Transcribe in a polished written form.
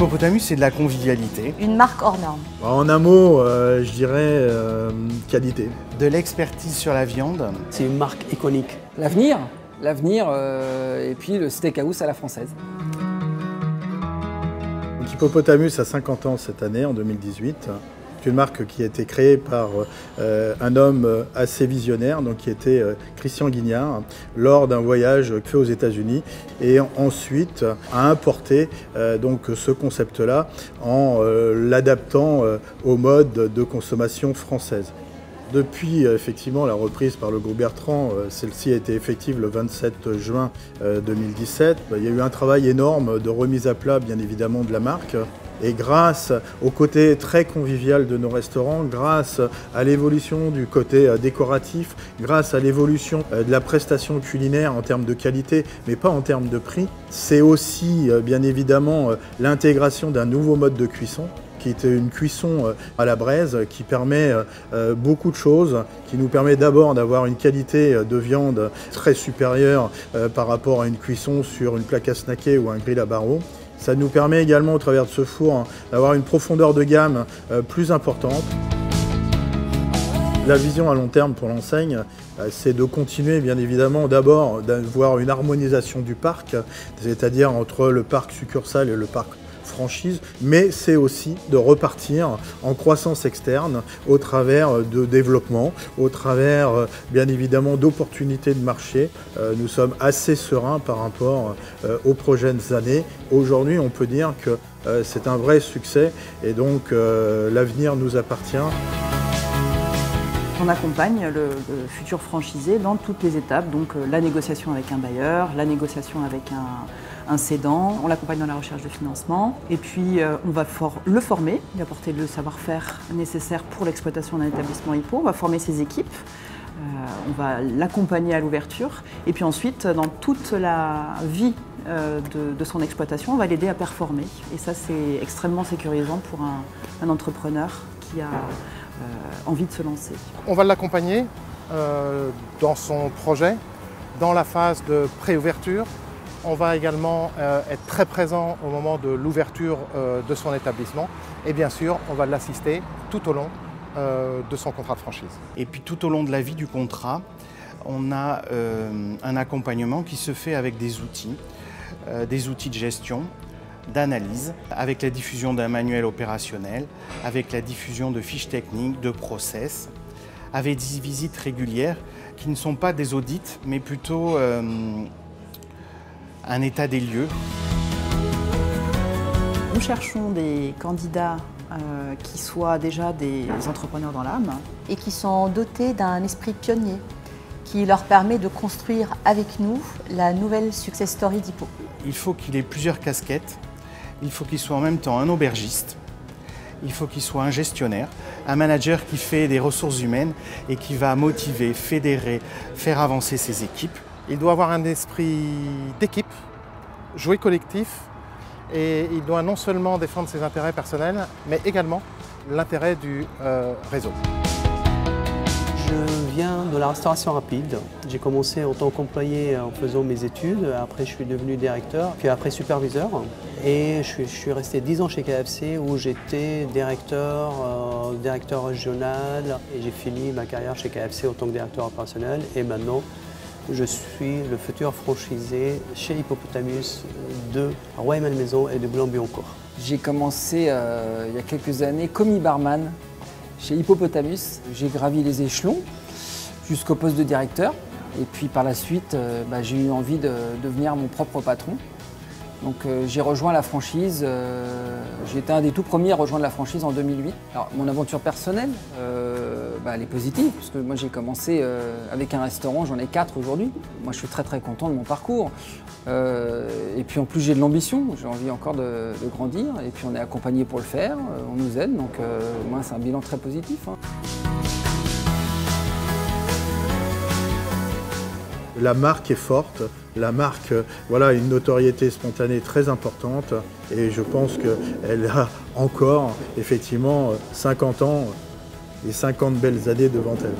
Hippopotamus, c'est de la convivialité. Une marque hors norme. En un mot, je dirais qualité. De l'expertise sur la viande. C'est une marque iconique. L'avenir, et puis le steakhouse à la française. Donc, Hippopotamus a 50 ans cette année, en 2018. C'est une marque qui a été créée par un homme assez visionnaire, donc qui était Christian Guignard, lors d'un voyage fait aux États-Unis, et ensuite a importé donc ce concept-là en l'adaptant au mode de consommation française. Depuis effectivement la reprise par le groupe Bertrand, celle-ci a été effective le 27 juin 2017. Il y a eu un travail énorme de remise à plat, bien évidemment, de la marque. Et grâce au côté très convivial de nos restaurants, grâce à l'évolution du côté décoratif, grâce à l'évolution de la prestation culinaire en termes de qualité, mais pas en termes de prix, c'est aussi bien évidemment l'intégration d'un nouveau mode de cuisson, qui est une cuisson à la braise, qui permet beaucoup de choses, qui nous permet d'abord d'avoir une qualité de viande très supérieure par rapport à une cuisson sur une plaque à snacker ou un grill à barreaux. Ça nous permet également, au travers de ce four, d'avoir une profondeur de gamme plus importante. La vision à long terme pour l'enseigne, c'est de continuer bien évidemment d'abord d'avoir une harmonisation du parc, c'est-à-dire entre le parc succursale et le parc franchise, mais c'est aussi de repartir en croissance externe au travers de développement, au travers bien évidemment d'opportunités de marché. Nous sommes assez sereins par rapport aux prochaines années. Aujourd'hui, on peut dire que c'est un vrai succès et donc l'avenir nous appartient. On accompagne le futur franchisé dans toutes les étapes, donc la négociation avec un bailleur, la négociation avec un cédant, on l'accompagne dans la recherche de financement et puis on va le former, lui apporter le savoir-faire nécessaire pour l'exploitation d'un établissement Hippo, on va former ses équipes, on va l'accompagner à l'ouverture et puis ensuite dans toute la vie de son exploitation, on va l'aider à performer et ça c'est extrêmement sécurisant pour un entrepreneur qui a envie de se lancer. On va l'accompagner dans son projet, dans la phase de pré-ouverture. On va également être très présent au moment de l'ouverture de son établissement et bien sûr, on va l'assister tout au long de son contrat de franchise. Et puis tout au long de la vie du contrat, on a un accompagnement qui se fait avec des outils de gestion, d'analyse, avec la diffusion d'un manuel opérationnel, avec la diffusion de fiches techniques, de process, avec des visites régulières qui ne sont pas des audits, mais plutôt un état des lieux. Nous cherchons des candidats qui soient déjà des entrepreneurs dans l'âme. Et qui sont dotés d'un esprit pionnier qui leur permet de construire avec nous la nouvelle success story d'Hippo. Il faut qu'il ait plusieurs casquettes. Il faut qu'il soit en même temps un aubergiste, il faut qu'il soit un gestionnaire, un manager qui fait des ressources humaines et qui va motiver, fédérer, faire avancer ses équipes. Il doit avoir un esprit d'équipe, jouer collectif et il doit non seulement défendre ses intérêts personnels mais également l'intérêt du réseau. Je viens de la restauration rapide. J'ai commencé en tant qu'employé en faisant mes études. Après, je suis devenu directeur, puis après superviseur. Et je suis resté 10 ans chez KFC où j'étais directeur régional. Et j'ai fini ma carrière chez KFC en tant que directeur opérationnel. Et maintenant, je suis le futur franchisé chez Hippopotamus de Rueil-Malmaison et de Boulogne-Billancourt. J'ai commencé il y a quelques années commis barman chez Hippopotamus. J'ai gravi les échelons jusqu'au poste de directeur. Et puis par la suite, j'ai eu envie de devenir mon propre patron. Donc j'ai rejoint la franchise, j'ai été un des tout premiers à rejoindre la franchise en 2008. Alors mon aventure personnelle, elle est positive, puisque moi j'ai commencé avec un restaurant, j'en ai 4 aujourd'hui. Moi je suis très très content de mon parcours. Et puis en plus j'ai de l'ambition, j'ai envie encore de grandir. Et puis on est accompagné pour le faire, on nous aide, donc moi c'est un bilan très positif. La marque est forte, la marque a une notoriété spontanée très importante et je pense qu'elle a encore effectivement 50 ans et 50 belles années devant elle.